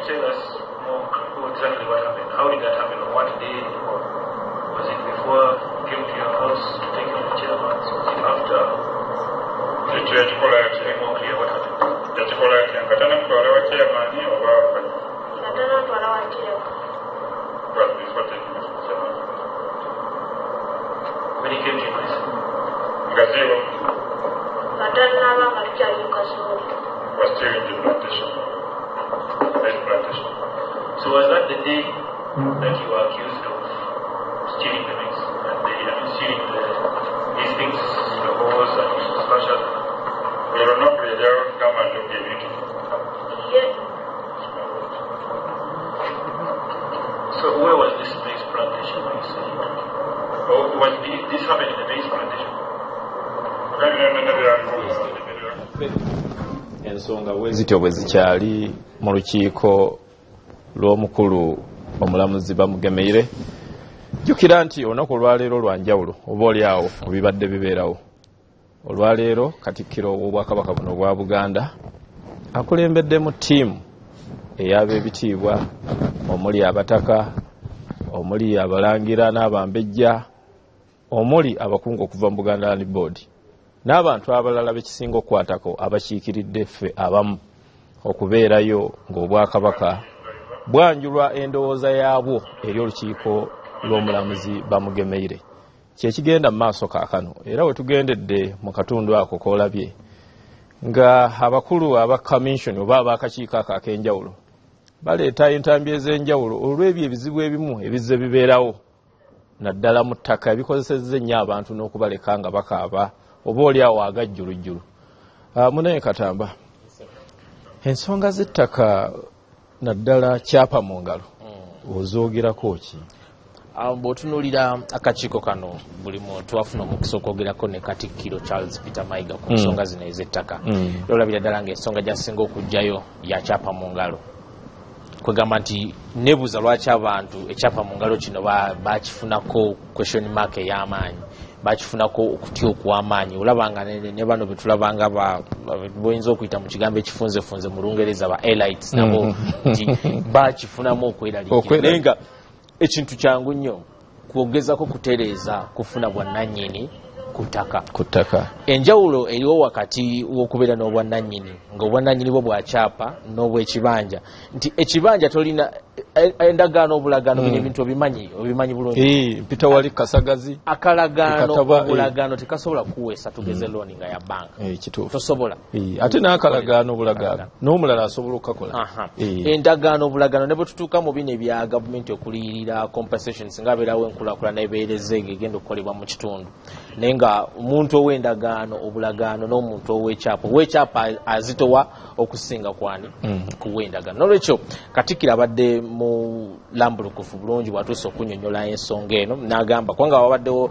tell us more exactly what happened? How did that happen? On what day? Or was it before you came to your house to take on the chairman? Was it after? Ekyo ekikola Be more clear what happened. ekikola ekyo nga tanamutwala wa chairman oba Natanatwala wa chairman. was before taking us to chairman. When he came to your place? Nga zero Natanaba nga tukyali mu kasooli. was still in the plantation. Maize plantation. So was that the day that you were accused of stealing the maize? Stealing these things, the hose and slashes? Olwo olunaku yajyawo kugamba nti obyo ebintu. Ye. So where was this maize plantation when you say it? Or this happened in the maize plantation? Ensonga bwezityo bwe zikyali mu lukiiko lw'omukulu omulamuzi bamugemeire. Jjukira nti olunaku olwaleero lwa njawulo oba oli awo ku bibadde bibeerawo. Olwaleero Katikkiro w'Obwakabaka buno obwa Buganda akulembeddemu ttiimu ey'ab'ebitiibwa omuli abataka, omuli abalangira n'abambejja, omuli abakungu okuva mu Buganda Land Board n'abantu abalala bekisinga okukwatako abakiikiridde ffe abamu okubeerayo ng'Obwakabaka bwanjulwa endowooza yaabwo eri olukiiko lw'omulamuzi bamugemeire. Kyekigenda mu maaso kaakano era we tugendedde mu katundu ako koolabye nga abakulu aba commission oba ab'akakiiko ako ak'enjawulo baleeta entambi ez'enjawulo olw'ebyo ebizibu ebimu ebizze bibeerawo naddala mu ttaka ebikozesezza ennyo abantu n'okubaleka nga bakaaba oba oli awo agajjulujjulu. Munaye Katamba, ensonga z'ettaka naddala kyapa mu ngalo ozoogerako ki? Bw'otunuulira akakiiko kano buli muntu afuna omukisa okwogerako ne Katikkiro Charles Peter Mayiga ku nsonga zino ez'ettaka. Olabira ddala ng'ensonga gy'asinga okujjayo ya kyapa mu ngalo. Kwegamba nti nebuuza lwaki abantu ekyapa mu ngalo kino bakifunako question mark ey'amaanyi, bakifunako okutya okw'amaanyi. Olabanga ne bano betulabanga boyinza okuyita mu kigambo ekifunzefunze mu Lungereza ba elites nabo nti bakifunamu okweraliikira. Naye nga ekintu kyangu nnyo kwogezako kutereeza kufuna bwannannyini ku ttaka. Enjawulo eriwo wakati w'okubeera n'obwannannyini ng'obwannannyini bwo bwa kyapa n'obw'ekibanja, nti ekibanja tolina endagaano obulagaano bino ebintu obimanyi bulungi. Mpita wali kasagazi akalagaano obulagaano tekasobola kuweesa tugeze looni nga ya banka. Kituufu. Tosobola. Ate n'akalagaano obulagaano n'omulala asobola okukakola. Endagaano obulagaano ne bwe tutuuka mu bino ebya gavumenti okuliyirira compensations ng'abeerawo enkulaakulana ebeereze egenda okukolebwa mu kitundu. Naye nga omuntu ow'endagaano obulagaano n'omuntu ow'ekyapa azitowa okusinga kwani kuw'endagaano. N'olwekyo Katikkiro abadde mu lambulukufu bulungi bw'atuuse okunnyonnyola ensonga eno n'agamba kubanga wabaddewo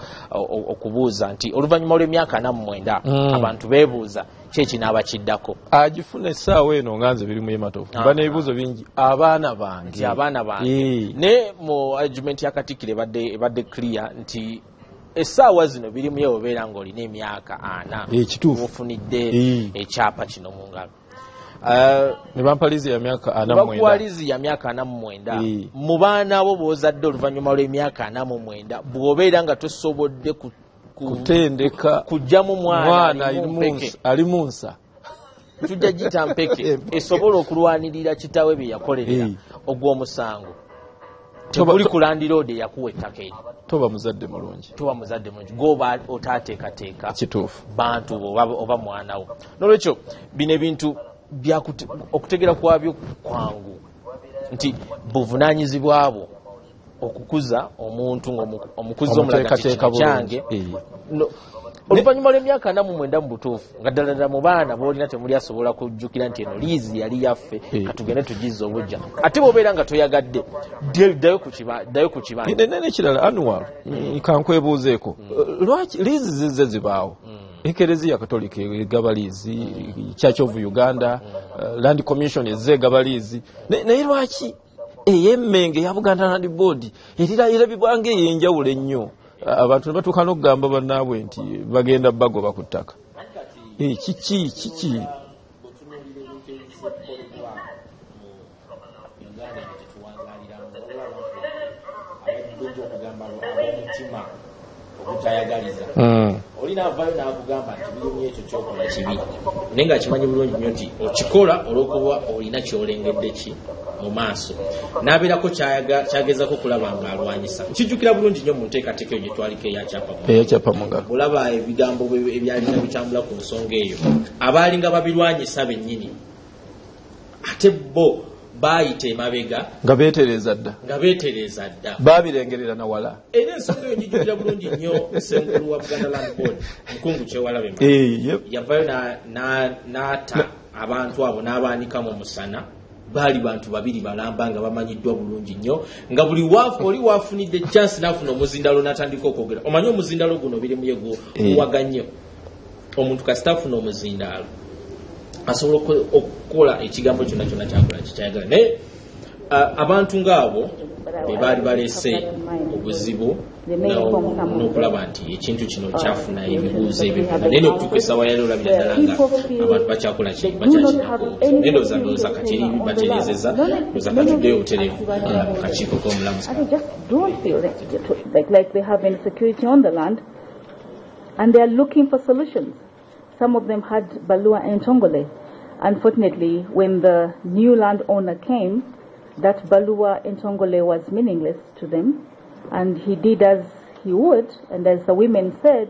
okubuuza nti oluvannyuma lw'emyaka 49 abantu beebuuza kyeki n'abakiddako. Agifuna essaawa eno nga nze biri mu Yematovu mba n'ebibuuzo bingi abaana bange. Ne mu argument ya Katikkiro ebadde clear nti essaawa zino birimu yewe obeera ng'olina emyaka 4 ofunidde ekyapa kino mu ngalo. Ne bampalizi ya myaka 49. Bakuwalizi ya myaka 49. Mu baana abo b'ozadde oluvannyuma lw'emyaka 49 bw'obeera nga tosobodde kutendeka kujjamu mwana ali munsa tujja gita mpeke esobola okulwanirira kitaawe bye yakolerera ogw'omusango. Tebuli ku Land Road yakuwa ettaka eri. Toba muzadde mulungi. Goba otaateekateeka kituufu bantu oba mwana wo. N'olwekyo bino ebintu okutegera kwabyo kwangu nti buvunaanyizibwa bwo okukuza omuntu ng'omukuzi omulaga kyange oluvannyuma lw'emyaka 49 mu butuufu nga ddala mu baana boolina temuli asobola kujjukira nti eno liizi yali yaffe katugende tugizza obujja ate bw'obeera nga toyagadde ddayo ku kibanja. N'ekirala annual kankwebuuzeeko lwaki liizi zizze zibaawo. Ekereziya Katolika egaba liizi, Church of Uganda, Land Commission ezze egaba liizi. Naye lwaki ey'emmenge ya Buganda Land Board erabibwanga ey'enjawulo ennyo abantu ne batuuka n'okugamba bannaabwe nti bagenda bagoba ku ttaka. Kiki ebigambo Uganda tetuwangaliramu waliwo abantu abajja okugamba ab'omutima obutayagaliza olina avaayo n'akugamba nti birimu ekyo kyokola kibi naye nga kimanyi bulungi nnyo nti okikola olw'okuba olina kyolengedde ki mu maaso n'abeerako kyagezako kulaba ng'alwanyisa kijjukira bulungi nnyo mu nteekateeka eyo gye twaliko eyakyapamunga olaba ebigambo ebyalina bitambula ku nsonga eyo abaalinga babirwanyisa bennyini ate bo baayita emabega nga beetereza dda baabirengerera nawala era ensonga eyo ngijjukira bulungi nnyo ssenkulu wa Buganda Land Board Mukungu Kyewalabye yavaayo n'ata abantu abo n'abaanika mu musana baali bantu babiri balamba nga bamanyiddwa bulungi nnyo nga buli oli waafunidde chance n'afuna omuzindalo n'atandika okwogera omanyi omuzindalo guno biri muyego guwaga nnyo omuntu kasita afuna omuzindalo asobola okukola ekigambo kyonna kyonna kyakola kikyayagala naye abantu ng'abo be baali baleese obuzibu n'okulaba nti ekintu kino kyafuna ebibuuzo ebirala naye n'okutuuka essaawa yali olabira ddala nga abantu bakyakola bakyakinako naye ndowooza kati batereezezza ndowooza katuddeyo obutereevu mu kakiiko k'omulamuzi and they are looking for solutions. Some of them had Balua and Tongole. Unfortunately, when the new landowner came, that Balua and Tongole was meaningless to them, and he did as he would, and as the women said,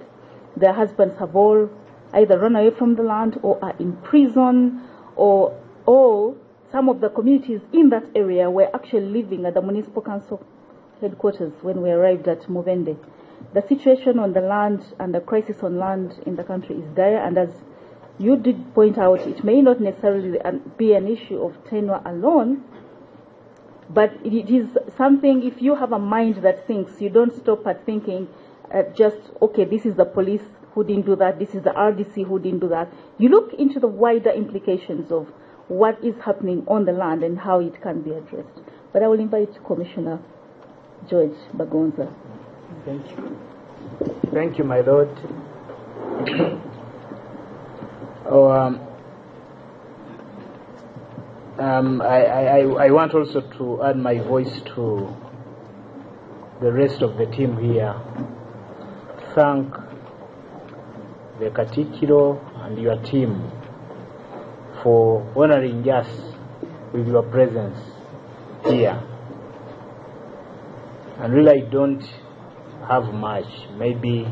their husbands have all either run away from the land or are in prison, or some of the communities in that area were actually living at the municipal council headquarters when we arrived at Muvende. The situation on the land and the crisis on land in the country is dire, and as you did point out, it may not necessarily be an issue of tenure alone, but it is something, if you have a mind that thinks, you don't stop at thinking just, okay, this is the police who didn't do that, this is the RDC who didn't do that. You look into the wider implications of what is happening on the land and how it can be addressed. But I will invite Commissioner George Bagonza. Thank you. Thank you, my Lord. I want also to add my voice to the rest of the team here. Thank the Katikiro and your team for honoring us with your presence here. And really, I don't have much. Maybe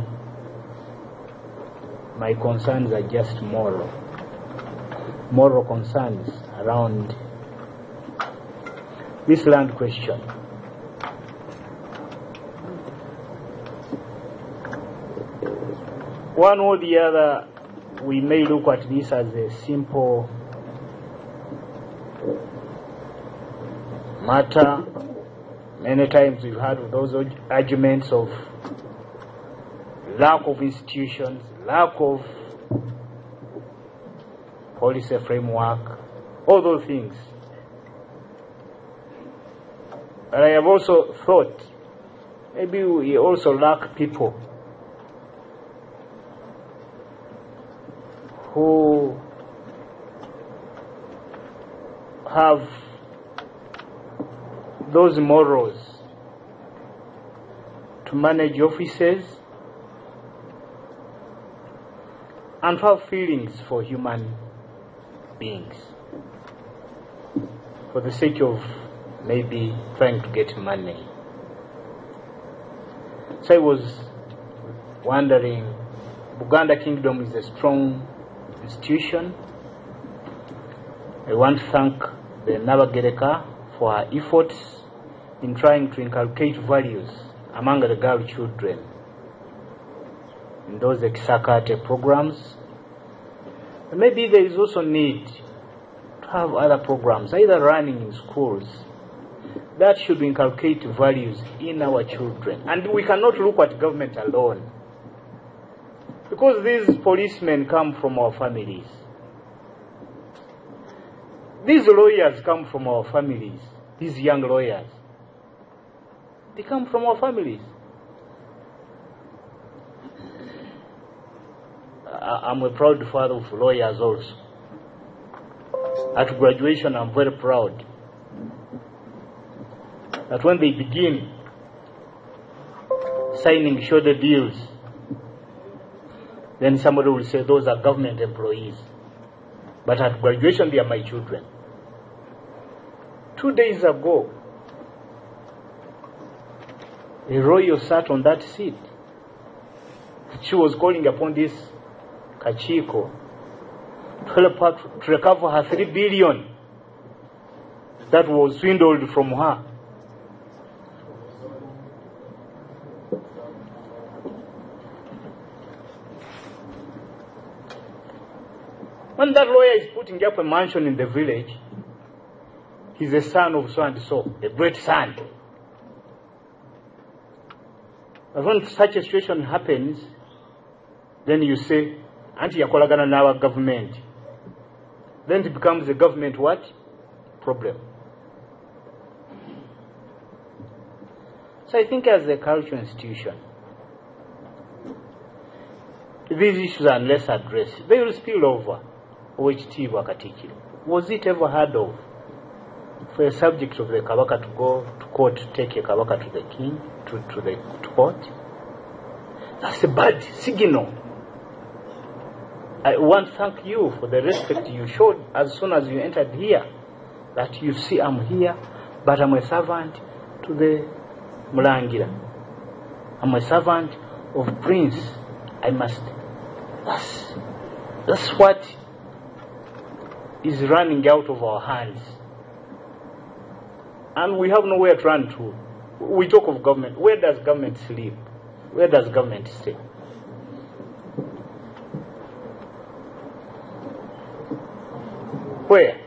my concerns are just moral concerns around this land question. One or the other, we may look at this as a simple matter. Many times we've had those arguments of lack of institutions, lack of policy framework, all those things. But I have also thought maybe we also lack people who have those morals to manage offices and have feelings for human beings for the sake of maybe trying to get money. So I was wondering, Buganda Kingdom is a strong institution. I want to thank the Nabagereka for her efforts in trying to inculcate values among the girl children in those Ekisakate programs. And maybe there is also need to have other programs, either running in schools, that should inculcate values in our children. And we cannot look at government alone, because these policemen come from our families. These lawyers come from our families. These young lawyers, they come from our families. I'm a proud father of lawyers also. At graduation, I'm very proud that when they begin signing shoulder deals, then somebody will say those are government employees. But at graduation, they are my children. 2 days ago, a royal sat on that seat. She was calling upon this Kachiko to help her to recover her 3 billion that was swindled from her. When that lawyer is putting up a mansion in the village, he's a son of so and so, a great son. But when such a situation happens, then you say, Anti yakolagana nawa government. Then it becomes a government what? Problem. So I think as a cultural institution, these issues are unless addressed, they will spill over. OHT Wakatikiro. Was it ever heard of for a subject of the Kabaka to go to court to take a Kabaka to the king, to court? That's a bad signal. I want to thank you for the respect you showed as soon as you entered here. That you see I'm here, but I'm a servant to the Mulangira. I'm a servant of Prince. I must. That's what is running out of our hands. And we have nowhere to run to. We talk of government. Where does government sleep? Where does government stay? Where?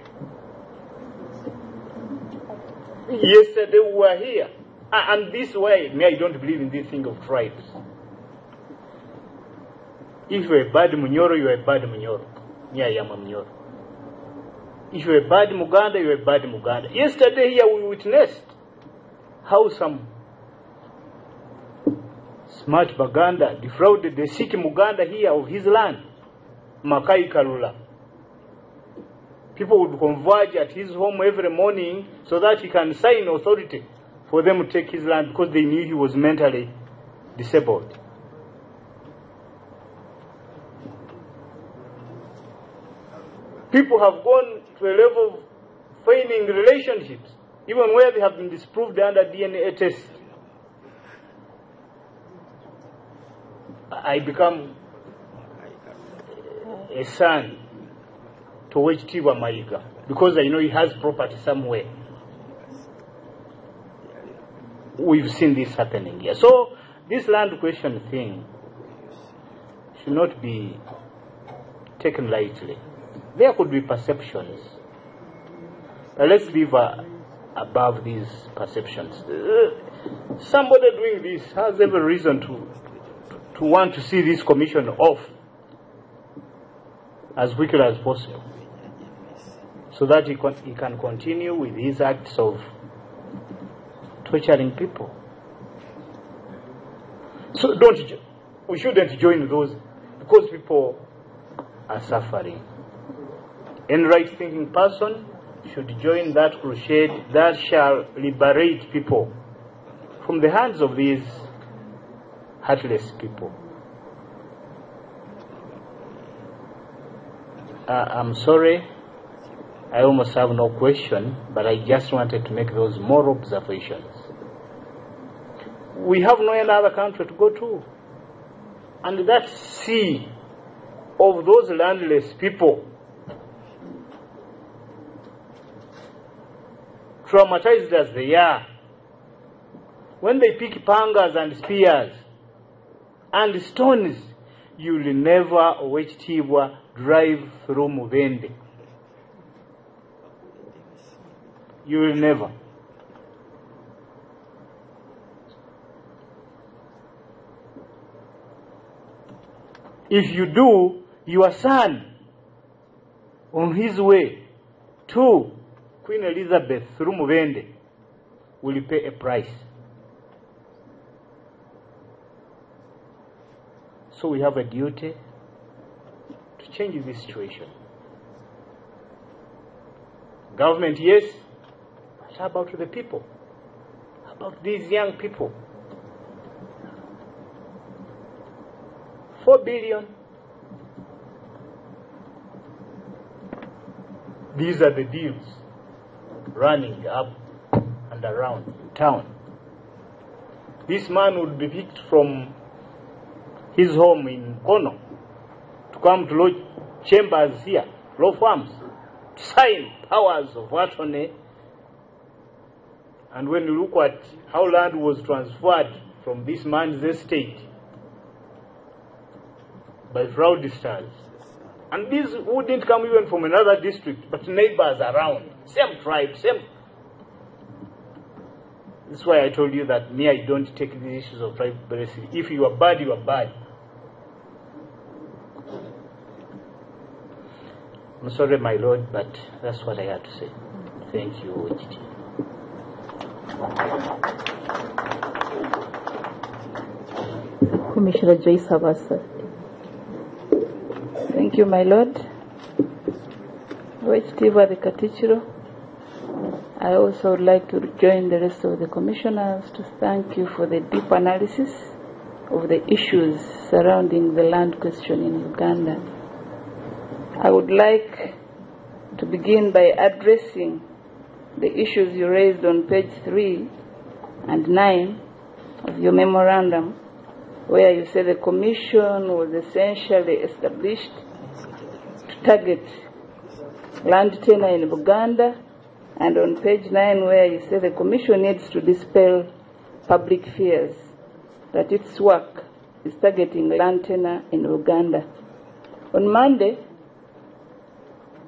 Yesterday we were here. And this way, me, I don't believe in this thing of tribes. If you're a bad Munyoro, you're a bad Munyoro. Me, I am a Munyoro. If you're a bad Muganda, you're a bad Muganda. Yesterday here we witnessed how some smart Baganda defrauded the Sikh Muganda here of his land, Makai Karula. People would converge at his home every morning so that he can sign authority for them to take his land because they knew he was mentally disabled. People have gone to a level of feigning relationships, even where they have been disproved under DNA test. I become a son to Tiwa Maiga because I know he has property somewhere. We've seen this happening here. So this land question thing should not be taken lightly. There could be perceptions. But let's live above these perceptions. Somebody doing this has every reason to want to see this commission off as quickly as possible so that he can continue with his acts of torturing people. So we shouldn't join those because people are suffering. Any right-thinking person should join that crusade that shall liberate people from the hands of these heartless people. I'm sorry, I almost have no question, but I just wanted to make those more observations. We have no other country to go to. And that sea of those landless people, traumatized as they are, when they pick pangas and spears and stones, you'll never Tiwa drive through Mubende. You'll never. If you do, your son on his way to Queen Elizabeth through Mubende will pay a price. So we have a duty to change this situation. Government, yes, but how about the people? about these young people. 4 billion. These are the deals running up and around town. This man would be picked from his home in Kono to come to law chambers here, law firms, to sign powers of attorney. And when you look at how land was transferred from this man's estate by fraudsters, and these wouldn't come even from another district, but neighbors around, same tribe, same. That's why I told you that me, I don't take these issues of tribalism. If you are bad, you are bad. I'm sorry, my lord, but that's what I had to say. Thank you, OGT. Commissioner Joyce Habasa. Thank you, my lord. Wechitiibwa the Katichiro. I also would like to join the rest of the commissioners to thank you for the deep analysis of the issues surrounding the land question in Uganda. I would like to begin by addressing the issues you raised on page 3 and 9 of your memorandum, where you say the commission was essentially established to target land tenure in Buganda, and on page 9 where you say the commission needs to dispel public fears that its work is targeting land tenure in Uganda. On Monday,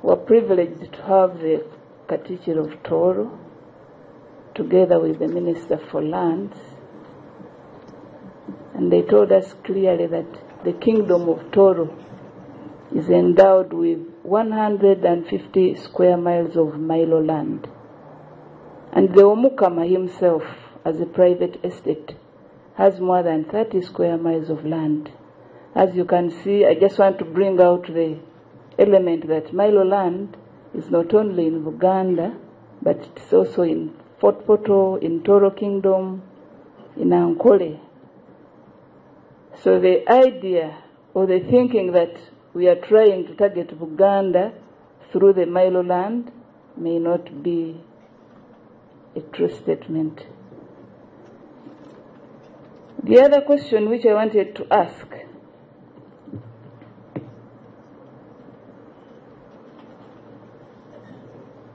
we were privileged to have the Katichiro of Toro together with the Minister for Lands, and they told us clearly that the Kingdom of Toro is endowed with 150 square miles of Milo land. And the Omukama himself, as a private estate, has more than 30 square miles of land. As you can see, I just want to bring out the element that Milo land is not only in Buganda, but it's also in Fort Poto, in Toro Kingdom, in Ankole. So the idea or the thinking that we are trying to target Buganda through the Milo land may not be a true statement. The other question which I wanted to ask,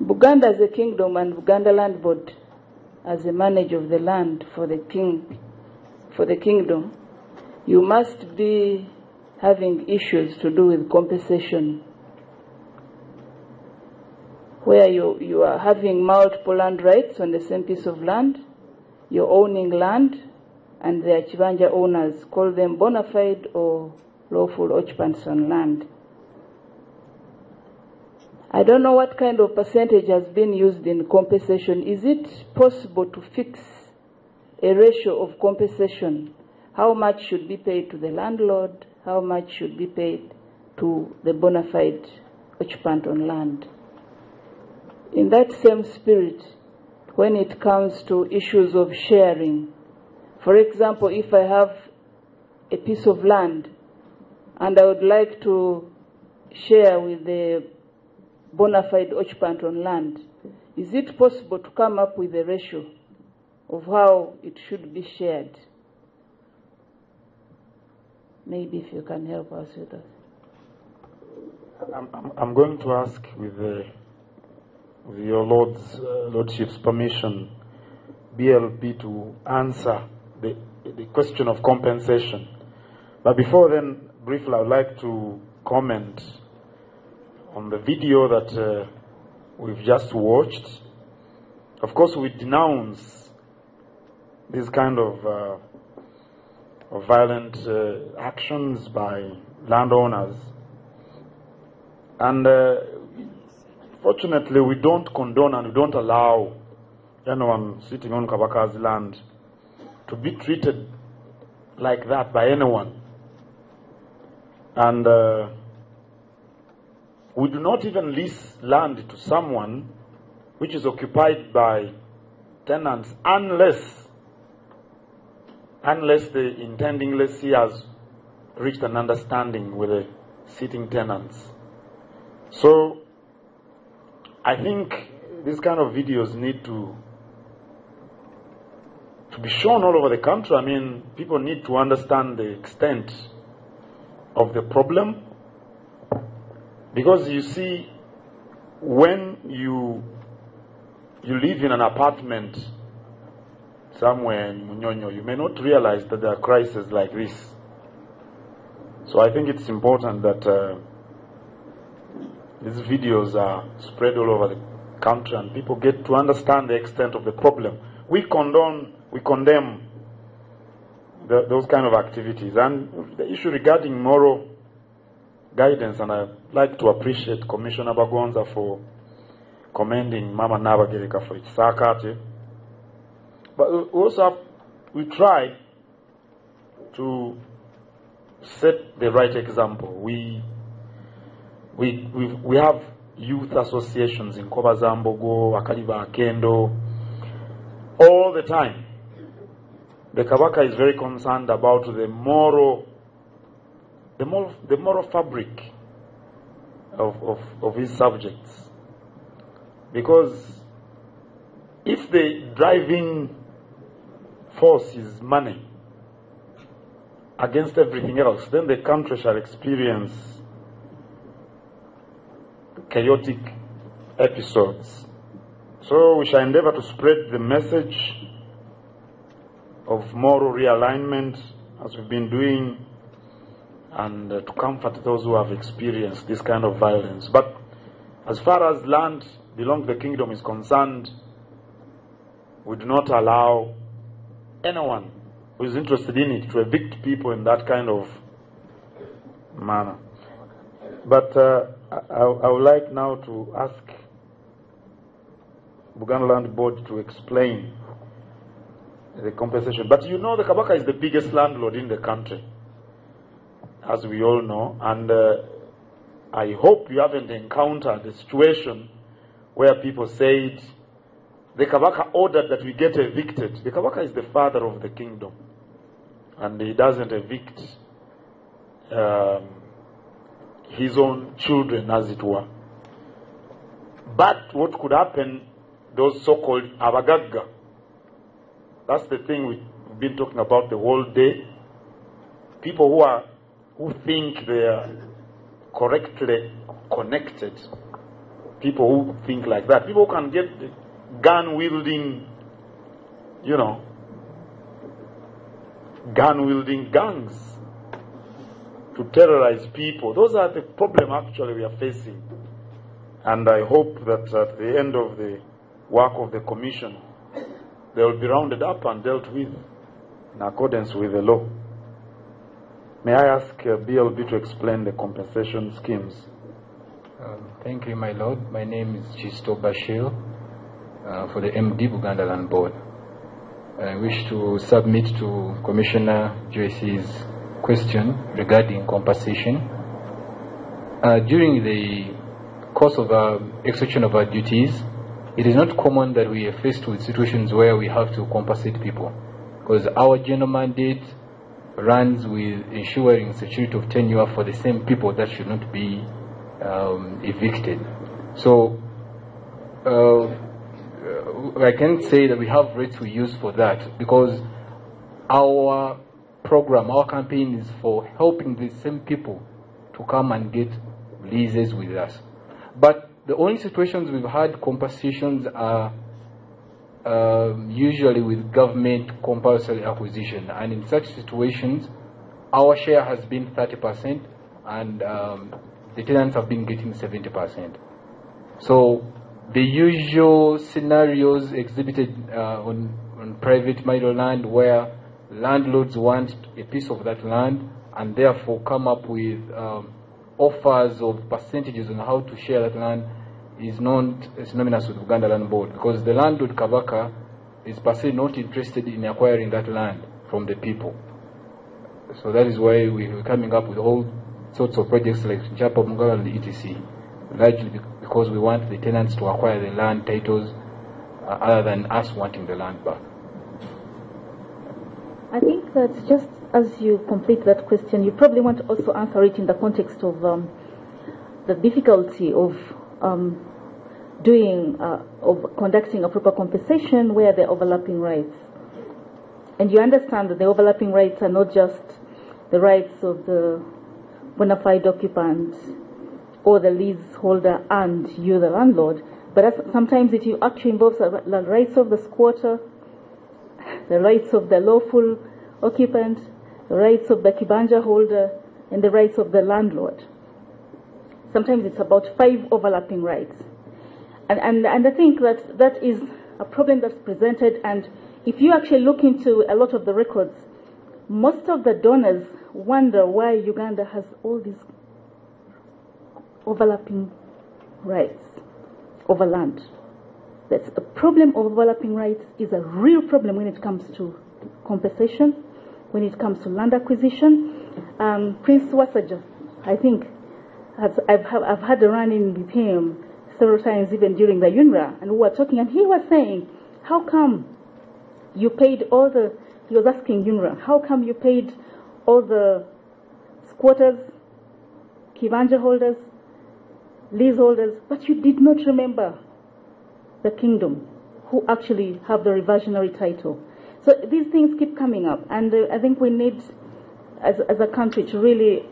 Buganda as a kingdom and Buganda Land Board as a manager of the land for the kingdom, you must be having issues to do with compensation, where you are having multiple land rights on the same piece of land, you're owning land, and the Chibanja owners call them bona fide or lawful occupants on land. I don't know what kind of percentage has been used in compensation. Is it possible to fix a ratio of compensation? How much should be paid to the landlord? How much should be paid to the bona fide occupant on land? In that same spirit, when it comes to issues of sharing, for example, if I have a piece of land and I would like to share with the bona fide occupant on land, is it possible to come up with a ratio of how it should be shared? Maybe if you can help us with that. I'm going to ask with your Lordship's permission, BLP to answer the question of compensation. But before then, briefly, I would like to comment on the video that we've just watched. Of course, we denounce this kind of violent actions by landowners. And fortunately, we don't condone and we don't allow anyone sitting on Kabaka's land to be treated like that by anyone. And we do not even lease land to someone which is occupied by tenants unless unless the intending lessee has reached an understanding with the sitting tenants. So I think these kind of videos need to be shown all over the country. I mean, people need to understand the extent of the problem, because you see, when you live in an apartment somewhere in Munyonyo, you may not realize that there are crises like this. So I think it's important that these videos are spread all over the country and people get to understand the extent of the problem. We condemn those kind of activities. And the issue regarding moral guidance, and I'd like to appreciate Commissioner Bagonza for commending Mama Nabagereka for its Ttaka. But we try to set the right example. We have youth associations in Kobazambogo, Akaliba Akendo, all the time. The Kabaka is very concerned about the moral fabric of his subjects. Because if the driving force is money against everything else, then the country shall experience chaotic episodes. So we shall endeavor to spread the message of moral realignment as we've been doing, and to comfort those who have experienced this kind of violence. But as far as land belonging to the kingdom is concerned, we do not allow anyone who is interested in it to evict people in that kind of manner. But I would like now to ask Buganda Land Board to explain the compensation. But you know, the Kabaka is the biggest landlord in the country, as we all know, and I hope you haven't encountered a situation where people said the Kabaka ordered that we get evicted. The Kabaka is the father of the kingdom, and he doesn't evict his own children, as it were. But what could happen, those so-called abagagga, that's the thing we've been talking about the whole day. People who think they are correctly connected. People who think like that. People who can get the gun-wielding, gun-wielding gangs to terrorize people. Those are the problem actually we are facing. And I hope that at the end of the work of the commission, they will be rounded up and dealt with in accordance with the law. May I ask BLB to explain the compensation schemes? Thank you, my Lord. My name is Chisto Bashir for the MD Buganda Land Board. I wish to submit to Commissioner Joyce's question regarding compensation. During the course of execution of our duties, it is not common that we are faced with situations where we have to compensate people, because our general mandate runs with ensuring security of tenure for the same people that should not be evicted. So I can say that we have rates we use for that, because our program, our campaign is for helping the same people to come and get leases with us. But the only situations we've had compensations are usually with government compulsory acquisition, and in such situations our share has been 30% and the tenants have been getting 70%. So the usual scenarios exhibited on private marital land, where landlords want a piece of that land and therefore come up with offers of percentages on how to share that land, is not synonymous with Buganda Land Board, because the landlord Kabaka is per se not interested in acquiring that land from the people. So that is why we're coming up with all sorts of projects like Chapa Mungala and the ETC, largely because we want the tenants to acquire the land titles other than us wanting the land back. I think that just as you complete that question, you probably want to also answer it in the context of the difficulty of conducting a proper compensation where there are overlapping rights. And you understand that the overlapping rights are not just the rights of the bona fide occupant or the leaseholder and you, the landlord, but sometimes it actually involves the rights of the squatter, the rights of the lawful occupant, the rights of the kibanja holder, and the rights of the landlord. Sometimes it's about 5 overlapping rights. And I think that is a problem that's presented, and if you actually look into a lot of the records, most of the donors wonder why Uganda has all these overlapping rights over land. That's the problem of overlapping rights is a real problem when it comes to compensation, when it comes to land acquisition. Prince Wasaja, I think, I've had a run-in with him several times, even during the UNRWA, and we were talking, and he was saying, how come you paid all the, he was asking UNRWA, how come you paid all the squatters, kibanja holders, leaseholders, but you did not remember the kingdom, who actually have the reversionary title. So these things keep coming up, and I think we need, as a country, to really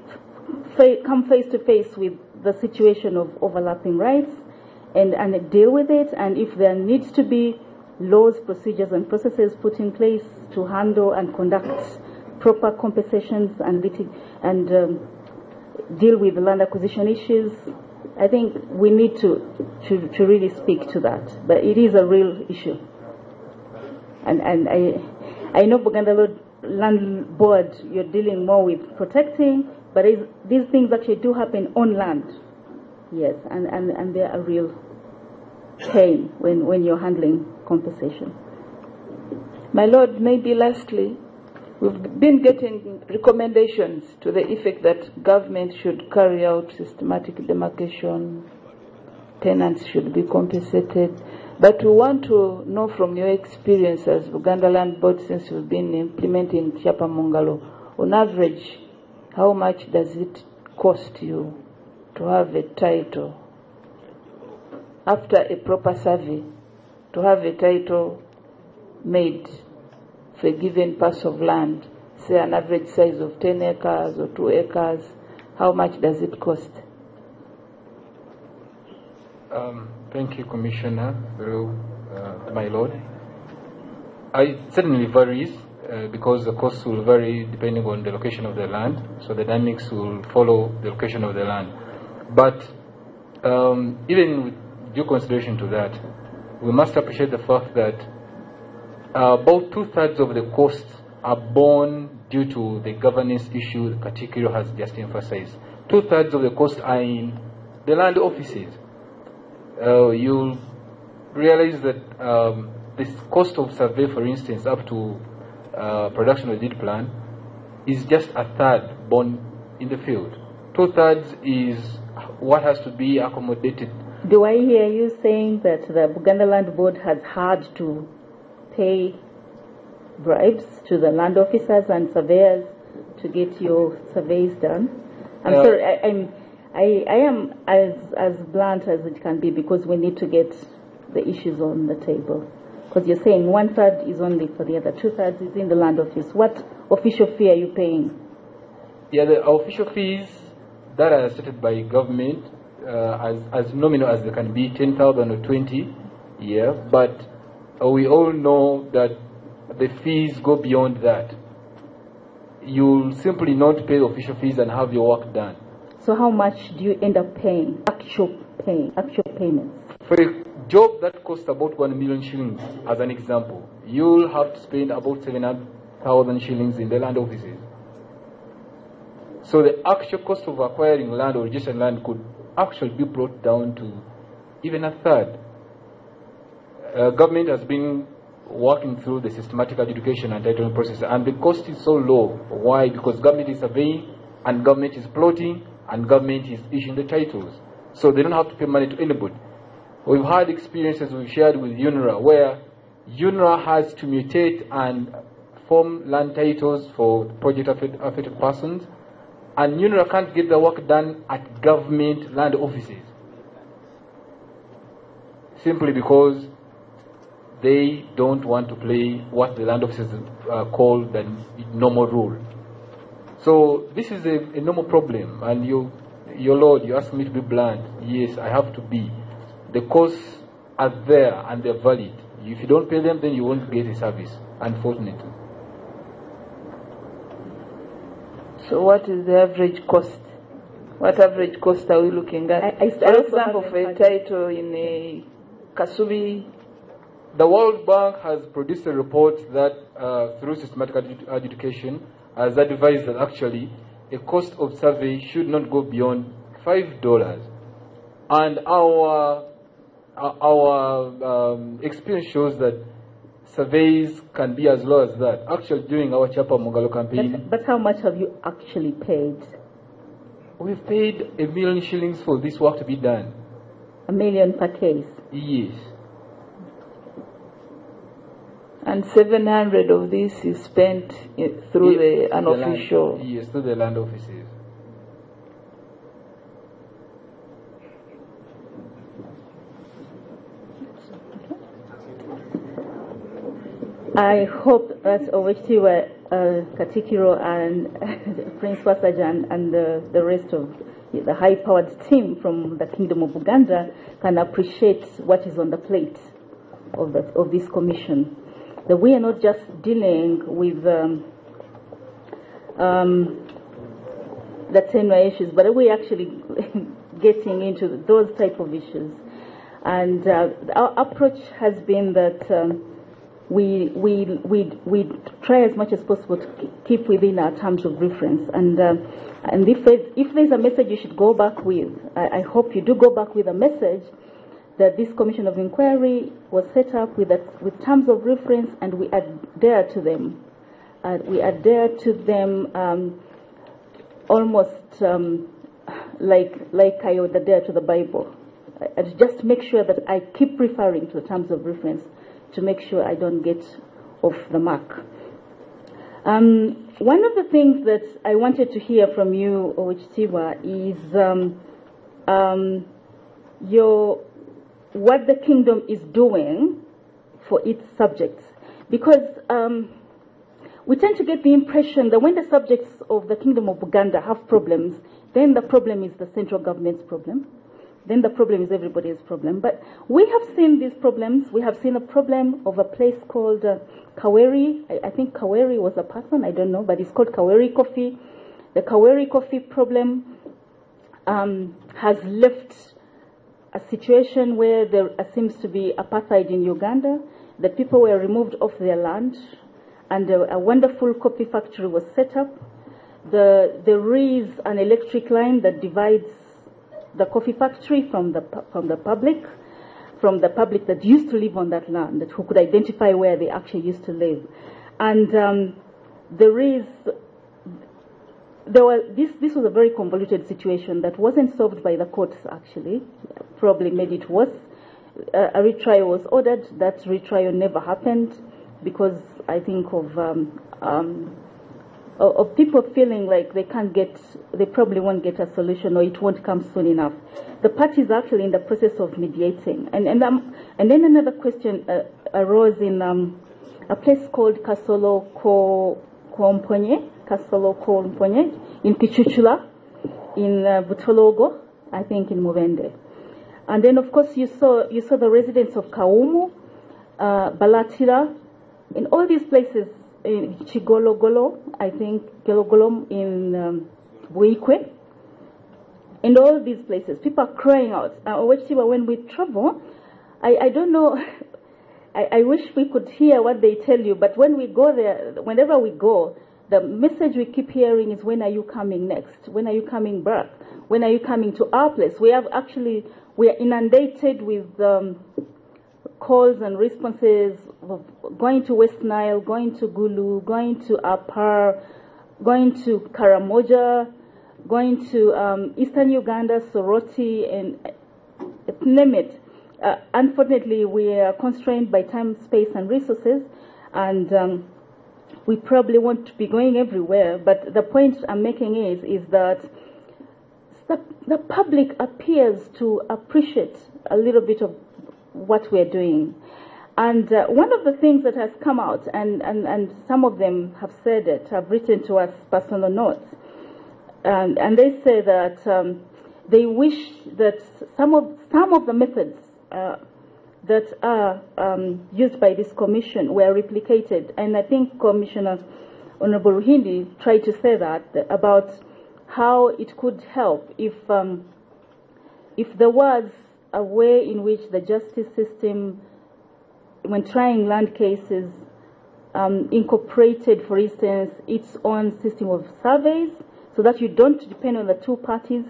come face to face with the situation of overlapping rights and deal with it. And if there needs to be laws, procedures, and processes put in place to handle and conduct proper compensations and deal with the land acquisition issues, I think we need to really speak to that. But it is a real issue. And I know Buganda Land Board, you're dealing more with protecting, but these things actually do happen on land. Yes, and they are a real pain when you're handling compensation. My Lord, maybe lastly, we've been getting recommendations to the effect that government should carry out systematic demarcation, tenants should be compensated, but we want to know from your experience as Buganda Land Board, since you've been implementing Chapa Mungalo, on average, how much does it cost you to have a title after a proper survey, to have a title made for a given parcel of land, say an average size of 10 acres or 2 acres, how much does it cost? Thank you, Commissioner, my Lord. It certainly varies because the costs will vary depending on the location of the land, so the dynamics will follow the location of the land. But even with due consideration to that, we must appreciate the fact that about 2/3 of the costs are borne due to the governance issue Katikiro has just emphasized. 2/3 of the costs are in the land offices. You'll realize that the cost of survey, for instance, up to production of the deed plan, is just 1/3 borne in the field. 2/3 is what has to be accommodated. Do I hear you saying that the Buganda Land Board has had to pay bribes to the land officers and surveyors to get your surveys done? I'm sorry, I am as blunt as it can be, because we need to get the issues on the table. Because you're saying 1/3 is only for the other, 2/3 is in the land office. What official fee are you paying? Yeah, the official fees that are set by government, as nominal as they can be, 10,000 or 20, yeah, but we all know that the fees go beyond that. You'll simply not pay the official fees and have your work done. So how much do you end up paying, actual payments? For a job that costs about 1 million shillings, as an example, you'll have to spend about 700,000 shillings in the land offices. So the actual cost of acquiring land or registering land could actually be brought down to even 1/3. Government has been working through the systematic adjudication and titling process, and the cost is so low. Why? Because government is surveying, and government is plotting, and government is issuing the titles. So they don't have to pay money to anybody. We've had experiences we've shared with UNRWA where UNRWA has to mutate and form land titles for project affected persons, and UNRA can't get the work done at government land offices simply because they don't want to play what the land officers call the normal rule. So this is a normal problem, and your Lord, you ask me to be blunt. Yes, I have to be. The costs are there and they're valid. If you don't pay them, then you won't get a service, unfortunately. So what is the average cost? What average cost are we looking at? For example, for a title in a Kasubi. The World Bank has produced a report that, through systematic adjudication, has advised that actually a cost of survey should not go beyond $5. And our experience shows that surveys can be as low as that. Actually, during our Chapa Mongalo campaign... But how much have you actually paid? We've paid $1 million shillings for this work to be done. $1 million per case? Yes. And 700 of this is spent through the unofficial... Yes, through the land offices. I hope that Owechitiwa Katikiro and Prince Wasajan and the rest of the high-powered team from the Kingdom of Buganda can appreciate what is on the plate of this commission. That we are not just dealing with the tenure issues, but we're actually getting into those type of issues. And our approach has been that we try as much as possible to keep within our terms of reference. And if there's a message you should go back with, I hope you do go back with a message that this Commission of Inquiry was set up with terms of reference, and we adhere to them. We adhere to them almost like I would adhere to the Bible. I just make sure that I keep referring to the terms of reference to make sure I don't get off the mark. One of the things that I wanted to hear from you, Owechitiwa, is what the kingdom is doing for its subjects. Because we tend to get the impression that when the subjects of the Kingdom of Buganda have problems, then the problem is the central government's problem. Then the problem is everybody's problem. But we have seen these problems. We have seen a problem of a place called Kaweri. I think Kaweri was a person, I don't know, but it's called Kaweri Coffee. The Kaweri Coffee problem has left a situation where there seems to be apartheid in Uganda. The people were removed off their land, and a wonderful coffee factory was set up. There is an electric line that divides the coffee factory from the public that used to live on that land, that who could identify where they actually used to live. And this was a very convoluted situation that wasn't solved by the courts, actually. Probably made it worse. A retrial was ordered. That retrial never happened because I think of people feeling like they probably won't get a solution, or it won't come soon enough. The parties are actually in the process of mediating. And then another question arose in a place called Kasolo Komponye in Kichuchula, in Butologo, I think in Mubende. And then of course you saw the residents of Kaumu, Balatira, in all these places, in Chigologolo, I think Gelogolo in Buikwe, in all these places, people are crying out. When we travel, I don't know, I wish we could hear what they tell you, but when we go there, whenever we go, the message we keep hearing is, when are you coming next? When are you coming back? When are you coming to our place? We are inundated with calls and responses of going to West Nile, going to Gulu, going to Apar, going to Karamoja, going to Eastern Uganda, Soroti, and name it. Unfortunately, we are constrained by time, space, and resources, and we probably won't be going everywhere, but the point I'm making is that the public appears to appreciate a little bit of what we're doing. And one of the things that has come out, and some of them have said it, have written to us personal notes, and they say that they wish that some of the methods that are used by this commission were replicated. And I think Commissioner Honorable Ruhindi tried to say that about how it could help if there was a way in which the justice system, when trying land cases, incorporated, for instance, its own system of surveys, so that you don't depend on the two parties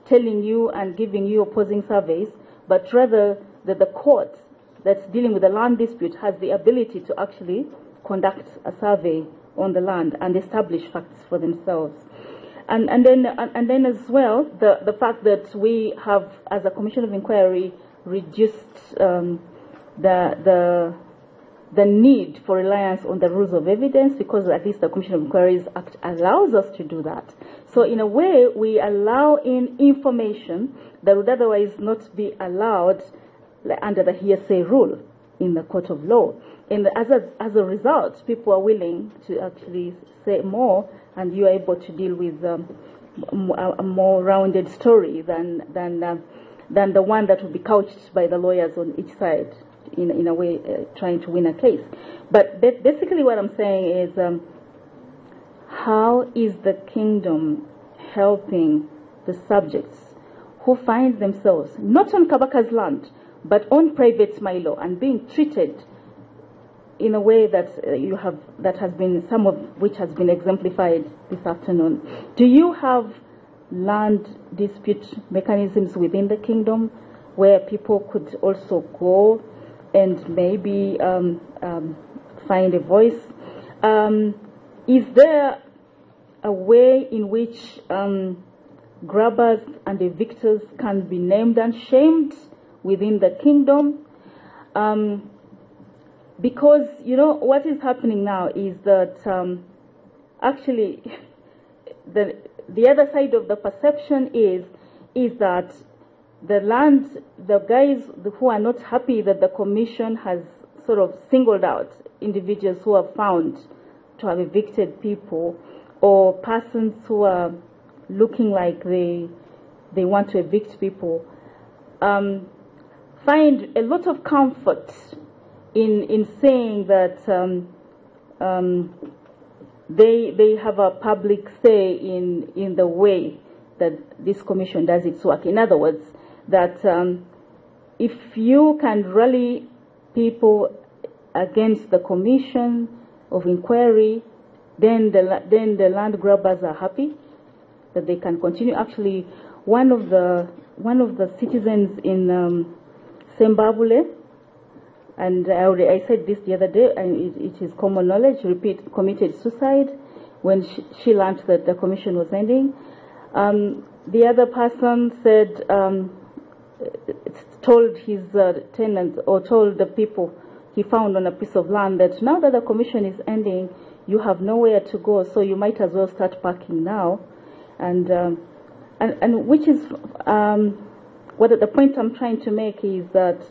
telling you and giving you opposing surveys, but rather that the court that's dealing with the land dispute has the ability to actually conduct a survey on the land and establish facts for themselves. And then as well, the fact that we have, as a Commission of Inquiry, reduced the need for reliance on the rules of evidence, because at least the Commission of Inquiries Act allows us to do that. So in a way, we allow in information that would otherwise not be allowed under the hearsay rule in the court of law. And as a result, people are willing to actually say more, and you are able to deal with a more rounded story than the one that will be couched by the lawyers on each side, in a way, trying to win a case. But basically what I'm saying is, how is the kingdom helping the subjects who find themselves not on Kabaka's land, but on private milo, and being treated in a way that that has been, some of which has been exemplified this afternoon? Do you have land dispute mechanisms within the kingdom where people could also go and maybe find a voice? Is there a way in which grabbers and evictors can be named and shamed within the kingdom? Because, what is happening now is that actually the other side of the perception is that the guys who are not happy that the commission has sort of singled out individuals who are found to have evicted people, or persons who are looking like they want to evict people, find a lot of comfort in saying that they have a public say in the way that this commission does its work. In other words, that if you can rally people against the commission of inquiry, then the land grabbers are happy that they can continue. Actually, one of the citizens in Zimbabwe, and I said this the other day, and it is common knowledge, committed suicide when she learned that the commission was ending. The other person said, told his tenants, or told the people he found on a piece of land, that now that the commission is ending, you have nowhere to go, so you might as well start parking now. And which is what the point I'm trying to make is that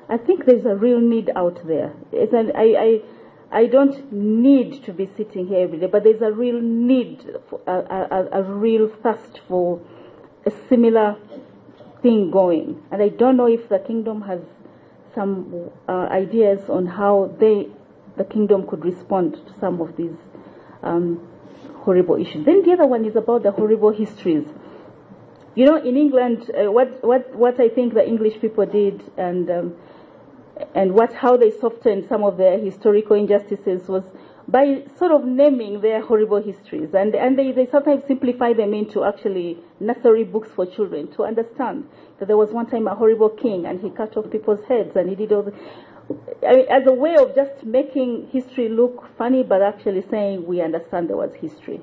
I think there's a real need out there. I don't need to be sitting here every day, but there's a real need, a real thirst for a similar thing going. And I don't know if the kingdom has some ideas on how the kingdom could respond to some of these horrible issues. Then the other one is about the horrible histories. In England, what I think the English people did, and how they softened some of their historical injustices, was by sort of naming their horrible histories, and they sometimes simplify them into actually nursery books for children to understand that there was one time a horrible king and he cut off people's heads and he did all as a way of just making history look funny, but actually saying we understand there was history.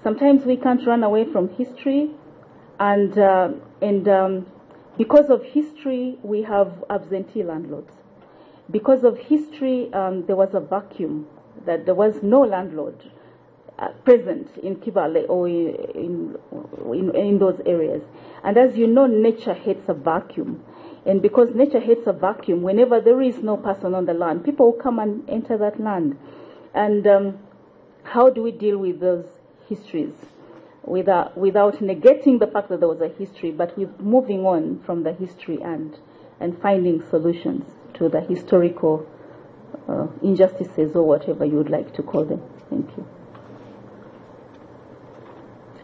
Sometimes we can't run away from history, and because of history we have absentee landlords. Because of history, there was a vacuum that there was no landlord present in Kibale or in those areas. And as you know, nature hates a vacuum. And because nature hates a vacuum, whenever there is no person on the land, people will come and enter that land. And how do we deal with those histories without negating the fact that there was a history, but with moving on from the history and finding solutions to the historical injustices or whatever you would like to call them? Thank you.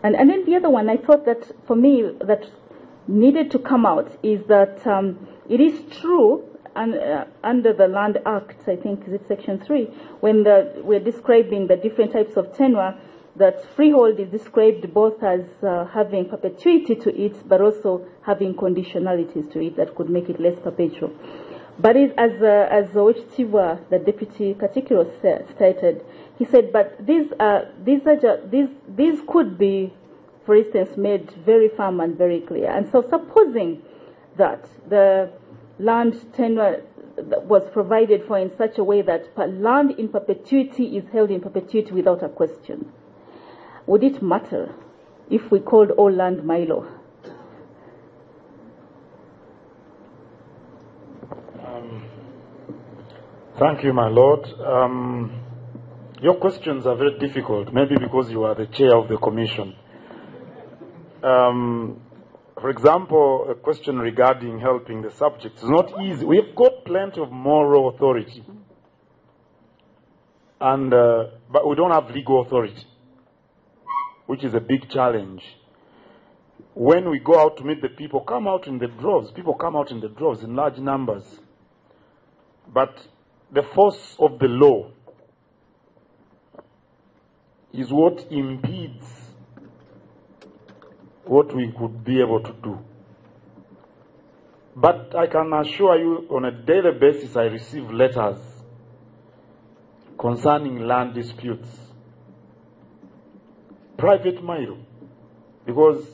And then the other one, I thought that for me that needed to come out is that it is true under the Land Act, I think is it Section 3, when we're describing the different types of tenure, that freehold is described both as having perpetuity to it, but also having conditionalities to it that could make it less perpetual. But as Oweekitiibwa, the Deputy Katikkiro stated, he said, but these could be, for instance, made very firm and very clear. And so supposing that the land tenure was provided for in such a way that land in perpetuity is held in perpetuity without a question, would it matter if we called all land Milo? Thank you, my Lord. Your questions are very difficult, maybe because you are the chair of the commission. For example, a question regarding helping the subjects is not easy. We've got plenty of moral authority, but we don't have legal authority, which is a big challenge. When we go out to meet the people, come out in the droves. People come out in the droves in large numbers. But the force of the law is what impedes what we could be able to do. But I can assure you, on a daily basis, I receive letters concerning land disputes. Private Milo. Because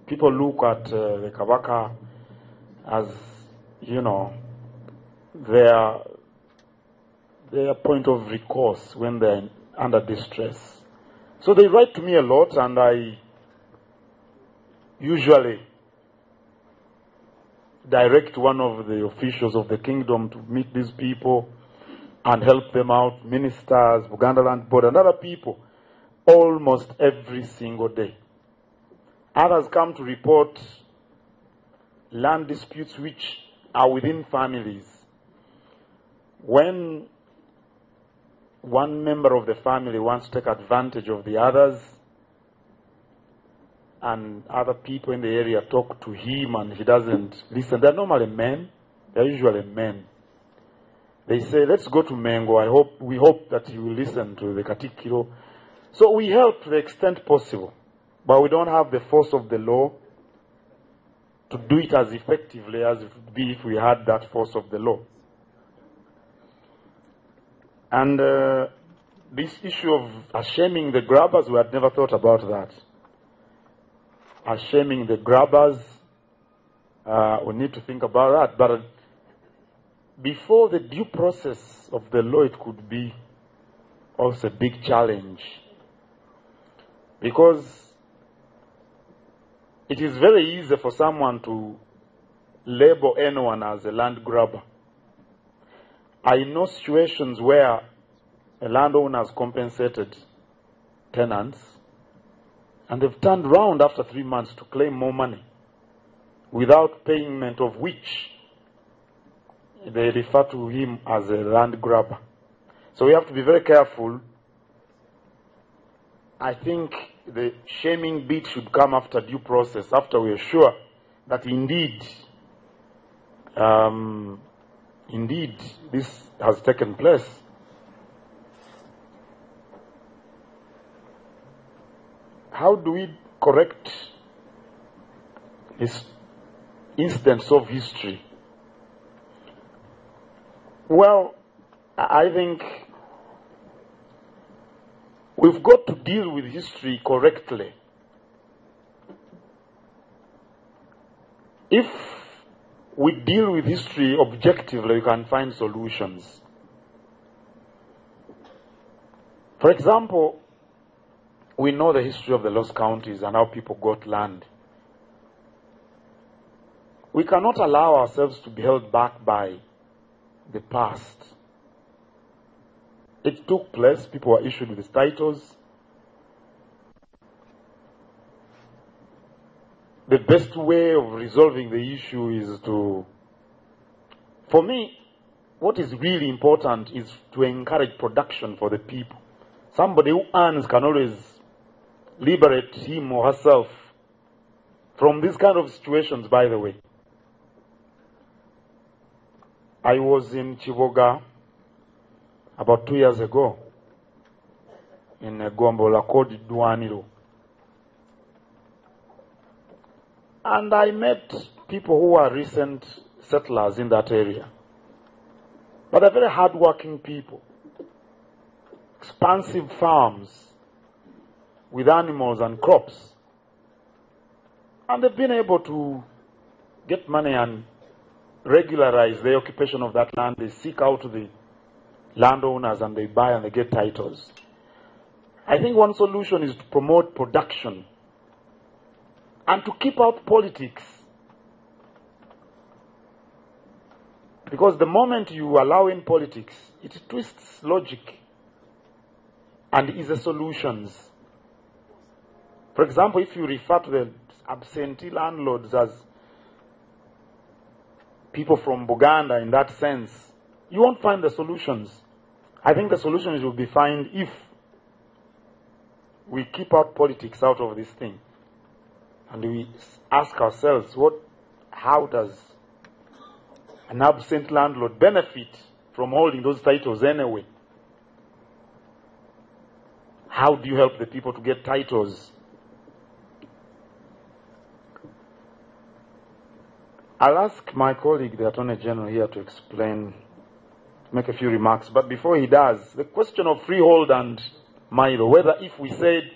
people look at the Kabaka as, their point of recourse when they're under distress. So they write to me a lot, and I usually direct one of the officials of the kingdom to meet these people and help them out, ministers, Buganda Land Board, and other people, almost every single day. Others come to report land disputes which are within families. When one member of the family wants to take advantage of the others, and other people in the area talk to him and he doesn't listen. They're normally men. They're usually men. They say, let's go to Mengo. We hope that he will listen to the Katikkiro. So we help to the extent possible, but we don't have the force of the law to do it as effectively as it would be if we had that force of the law. And this issue of shaming the grabbers, we had never thought about that. Shaming the grabbers, we need to think about that. But before the due process of the law, it could be also a big challenge. Because it is very easy for someone to label anyone as a land grabber. I know situations where a landowner has compensated tenants, and they've turned around after 3 months to claim more money without payment of which they refer to him as a land grabber. So we have to be very careful. I think the shaming bit should come after due process, after we are sure that indeed this has taken place. How do we correct this instance of history? Well, I think we've got to deal with history correctly. If we deal with history objectively, we can find solutions. For example, we know the history of the lost counties and how people got land. We cannot allow ourselves to be held back by the past. It took place, people were issued with these titles. The best way of resolving the issue is to, for me, what is really important is to encourage production for the people. Somebody who earns can always liberate him or herself from these kind of situations, by the way. I was in Chivoga about 2 years ago in Gombola called Duaniro. And I met people who are recent settlers in that area. But they're very hardworking people. Expansive farms with animals and crops. And they've been able to get money and regularize the occupation of that land. They seek out the landowners and they buy and they get titles. I think one solution is to promote production and to keep out politics. Because the moment you allow in politics, it twists logic and is a solutions. For example, if you refer to the absentee landlords as people from Buganda in that sense, you won't find the solutions. I think the solutions will be found if we keep out politics out of this thing. And we ask ourselves, how does an absent landlord benefit from holding those titles anyway? How do you help the people to get titles? I'll ask my colleague, the Attorney General, here to explain, to make a few remarks. But before he does, the question of freehold and Milo, whether if we said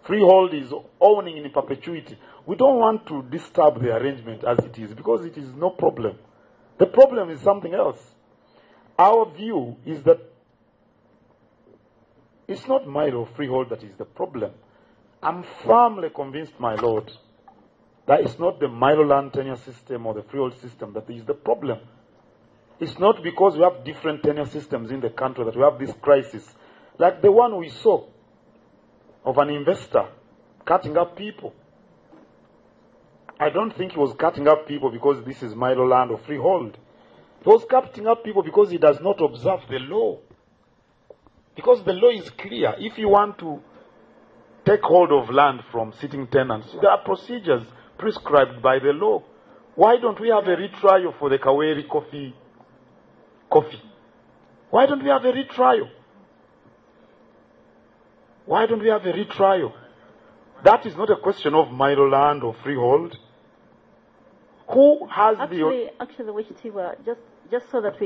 freehold is owning in perpetuity, we don't want to disturb the arrangement as it is, because it is no problem. The problem is something else. Our view is that it's not Milo freehold that is the problem. I'm firmly convinced, my Lord, that it's not the Milo land tenure system or the freehold system that is the problem. It's not because we have different tenure systems in the country that we have this crisis, like the one we saw of an investor cutting up people. I don't think he was cutting up people because this is Milo land or freehold. He was cutting up people because he does not observe the law. Because the law is clear. If you want to take hold of land from sitting tenants, there are procedures prescribed by the law. Why don't we have a retrial for the Kaweri coffee? Why don't we have a retrial? Why don't we have a retrial? That is not a question of Milo land or freehold. Who has actually, just so that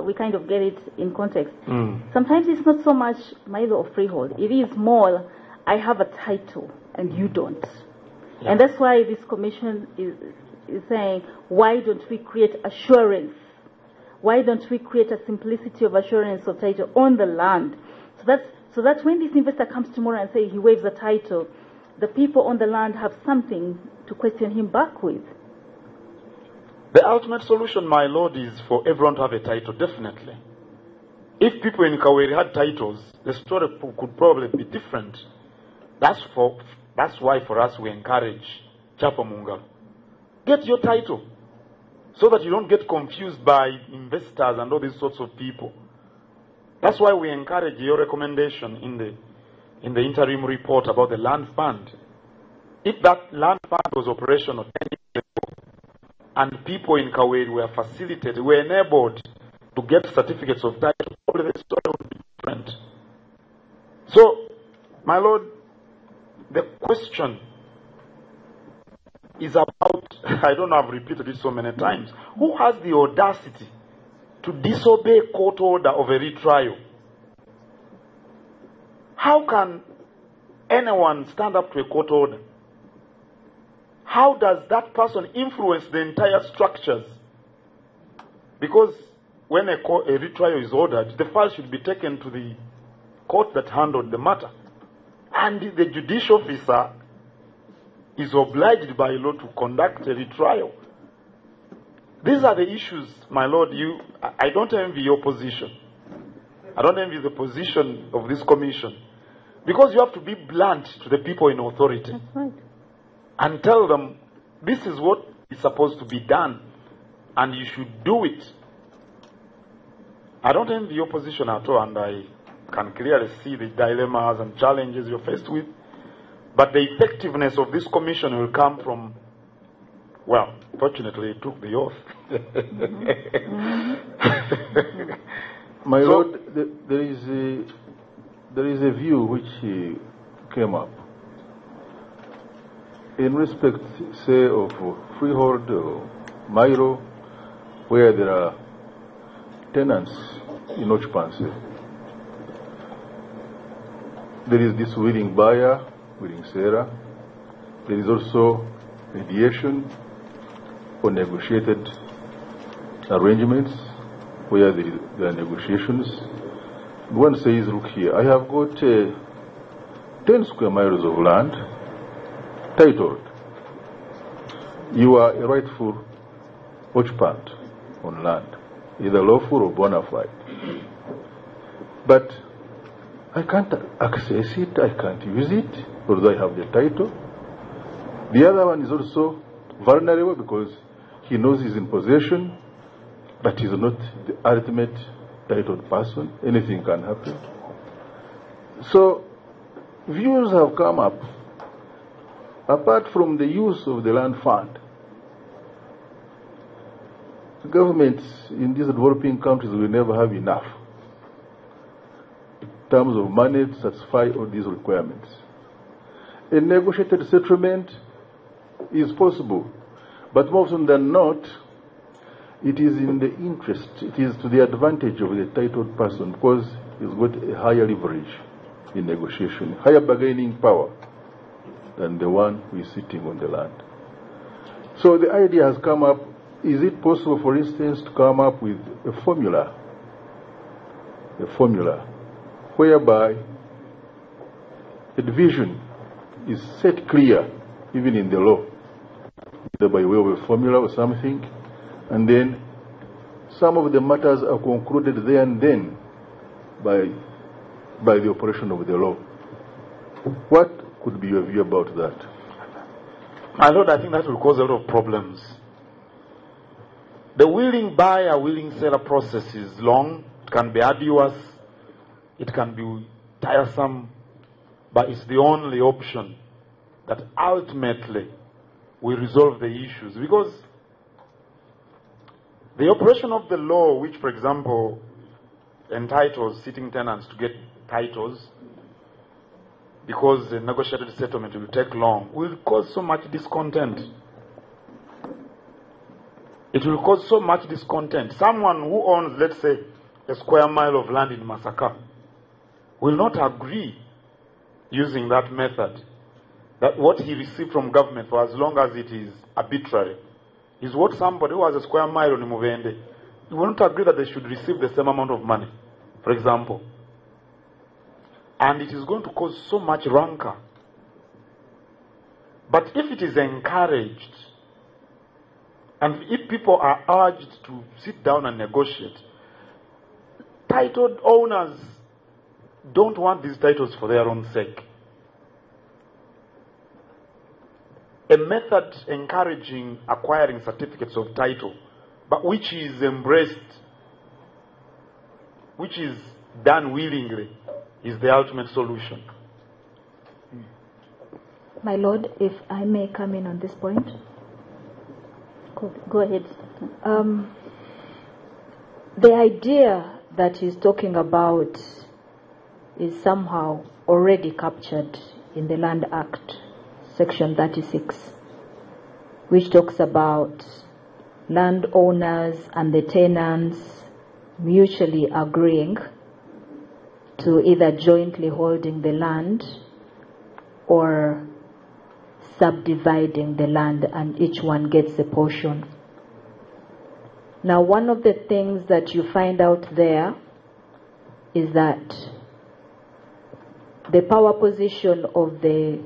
we kind of get it in context. Sometimes it's not so much Milo or freehold. It is more, I have a title and you don't. Yeah. And that's why this commission is saying, why don't we create assurance? Why don't we create a simplicity of assurance of title on the land? So that when this investor comes tomorrow and say he waives the title, the people on the land have something to question him back with. The ultimate solution, my Lord, is for everyone to have a title, definitely. If people in Kaweri had titles, the story could probably be different. That's why for us we encourage Chapamunga. Get your title, so that you don't get confused by investors and all these sorts of people. That's why we encourage your recommendation in the interim report about the land fund. If that land fund was operational 10 years ago, and people in Kaweri were facilitated, were enabled to get certificates of title, probably the story would be different. So, my Lord, the question is about, I don't know, I've repeated it so many times, who has the audacity to disobey court order of a retrial? How can anyone stand up to a court order? How does that person influence the entire structures? Because when a retrial is ordered, the file should be taken to the court that handled the matter. And the judicial officer is obliged by law to conduct a retrial. These are the issues, my Lord. I don't envy your position. I don't envy the position of this commission. Because you have to be blunt to the people in authority. That's right. And tell them, this is what is supposed to be done. And you should do it. I don't envy your position at all. And I can clearly see the dilemmas and challenges you're faced with. But the effectiveness of this commission will come from, well, fortunately, it took the oath. My Lord, there is a view which came up in respect, say, of freehold or Mairo, where there are tenants in occupancy. There is this willing buyer, willing seller. There is also mediation or negotiated arrangements where there are negotiations. One says, look here, I have got 10 square miles of land titled. You are a rightful occupant on land, either lawful or bona fide. But I can't access it, I can't use it, although I have the title. The other one is also vulnerable because he knows he's in possession, but he's not the ultimate titled person. Anything can happen. So, views have come up. Apart from the use of the land fund, governments in these developing countries will never have enough in terms of money to satisfy all these requirements. A negotiated settlement is possible, but more often than not, it is in the interest, it is to the advantage of the titled person because he's got a higher leverage in negotiation, higher bargaining power than the one who is sitting on the land. So the idea has come up, is it possible, for instance, to come up with a formula whereby a division is set clear, even in the law, either by way of a formula or something, and then some of the matters are concluded there and then by the operation of the law. What could be your view about that? My Lord, I think that will cause a lot of problems. The willing buyer, willing seller process is long, it can be arduous, it can be tiresome, but it's the only option that ultimately will resolve the issues. Because the operation of the law, which, for example, entitles sitting tenants to get titles, because the negotiated settlement will take long, will cause so much discontent. It will cause so much discontent. Someone who owns, let's say, a square mile of land in Masaka will not agree using that method that what he received from government, for as long as it is arbitrary, is what somebody who has a square mile on Muvende, he will not agree that they should receive the same amount of money, for example. And it is going to cause so much rancor. But if it is encouraged, and if people are urged to sit down and negotiate, titled owners don't want these titles for their own sake. A method encouraging acquiring certificates of title, but which is embraced, which is done willingly, is the ultimate solution. My Lord, if I may come in on this point. Go ahead. The idea that he's talking about is somehow already captured in the Land Act, Section 36, which talks about landowners and the tenants mutually agreeing to either jointly holding the land or subdividing the land, and each one gets a portion. Now, one of the things that you find out there is that the power position of the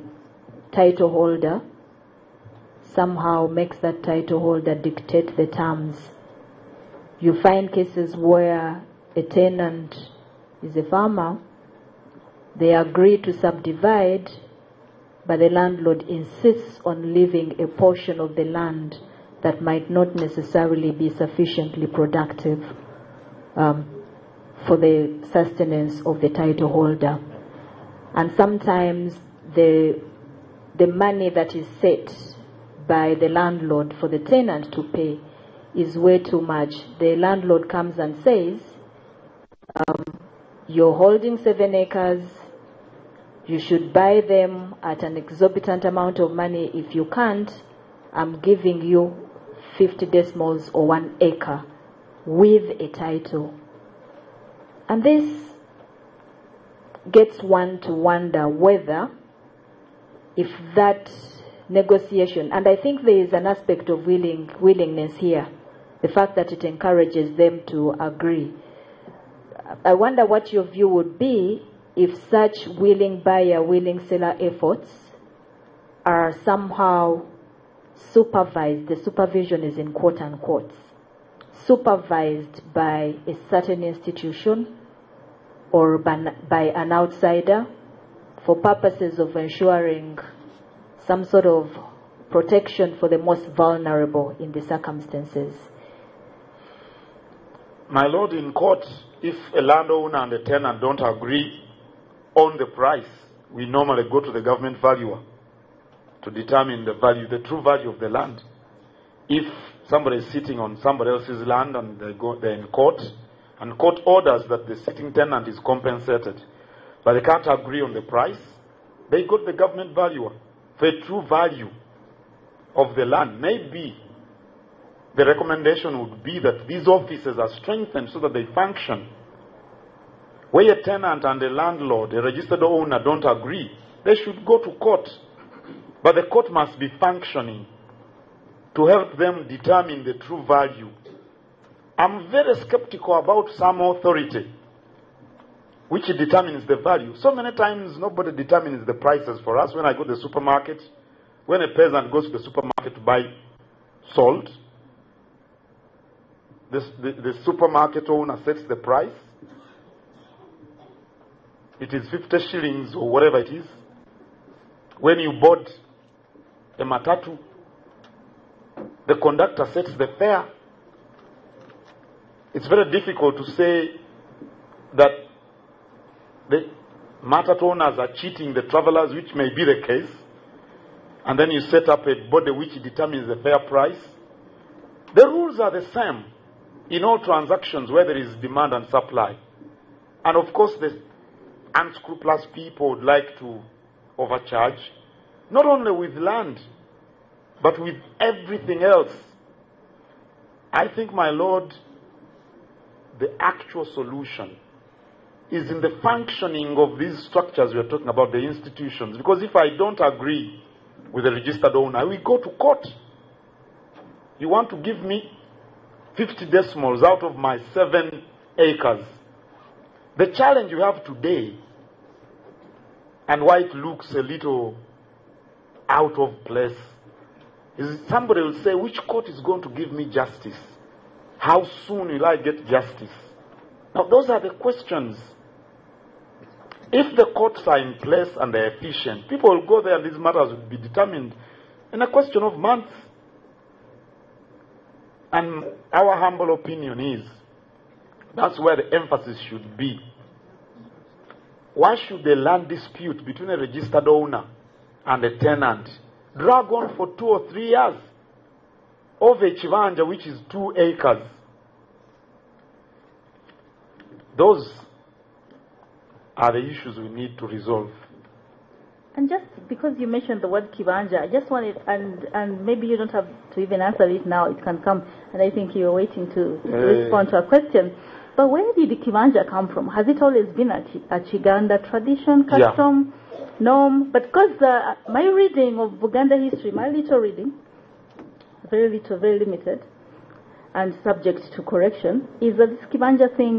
title holder somehow makes that title holder dictate the terms. You find cases where a tenant is a farmer, they agree to subdivide, but the landlord insists on leaving a portion of the land that might not necessarily be sufficiently productive for the sustenance of the title holder. And sometimes the money that is set by the landlord for the tenant to pay is way too much. The landlord comes and says, you're holding 7 acres, you should buy them at an exorbitant amount of money. If you can't, I'm giving you 50 decimals or 1 acre with a title. And this gets one to wonder whether, if that negotiation, and I think there is an aspect of willingness here, the fact that it encourages them to agree. I wonder what your view would be if such willing buyer, willing seller efforts are somehow supervised, the supervision is in quote unquote, supervised by a certain institution or by an outsider for purposes of ensuring some sort of protection for the most vulnerable in the circumstances. My lord, in court, if a landowner and a tenant don't agree on the price, we normally go to the government valuer to determine the value, the true value of the land. If somebody is sitting on somebody else's land and they're in court, and court orders that the sitting tenant is compensated, but they can't agree on the price, they go to the government valuer for a true value of the land. Maybe the recommendation would be that these offices are strengthened so that they function. Where a tenant and a landlord, a registered owner, don't agree, they should go to court. But the court must be functioning to help them determine the true value. I'm very skeptical about some authority which determines the value. So many times nobody determines the prices for us. When I go to the supermarket, when a peasant goes to the supermarket to buy salt, the supermarket owner sets the price. It is 50 shillings or whatever it is. When you board a matatu, the conductor sets the fare. It's very difficult to say that the matatu owners are cheating the travelers, which may be the case, and then you set up a body which determines the fair price. The rules are the same in all transactions where there is demand and supply. And of course, the unscrupulous people would like to overcharge, not only with land, but with everything else. I think, my lord, the actual solution is in the functioning of these structures we are talking about, the institutions. Because if I don't agree with the registered owner, we go to court. You want to give me 50 decimals out of my 7 acres. The challenge you have today, and why it looks a little out of place, is somebody will say, which court is going to give me justice? How soon will I get justice? Now, those are the questions. If the courts are in place and they're efficient, people will go there and these matters will be determined in a question of months. And our humble opinion is that's where the emphasis should be. Why should the land dispute between a registered owner and a tenant drag on for 2 or 3 years over a chivanja which is 2 acres? Those are the issues we need to resolve. And just because you mentioned the word kibanja, I just wanted, and maybe you don't have to even answer it now, it can come, and I think you're waiting to respond to a question. But where did the kibanja come from? Has it always been a Chiganda tradition, custom, norm? But because my reading of Buganda history, my little reading, very little, very limited, and subject to correction, is that this kibanja thing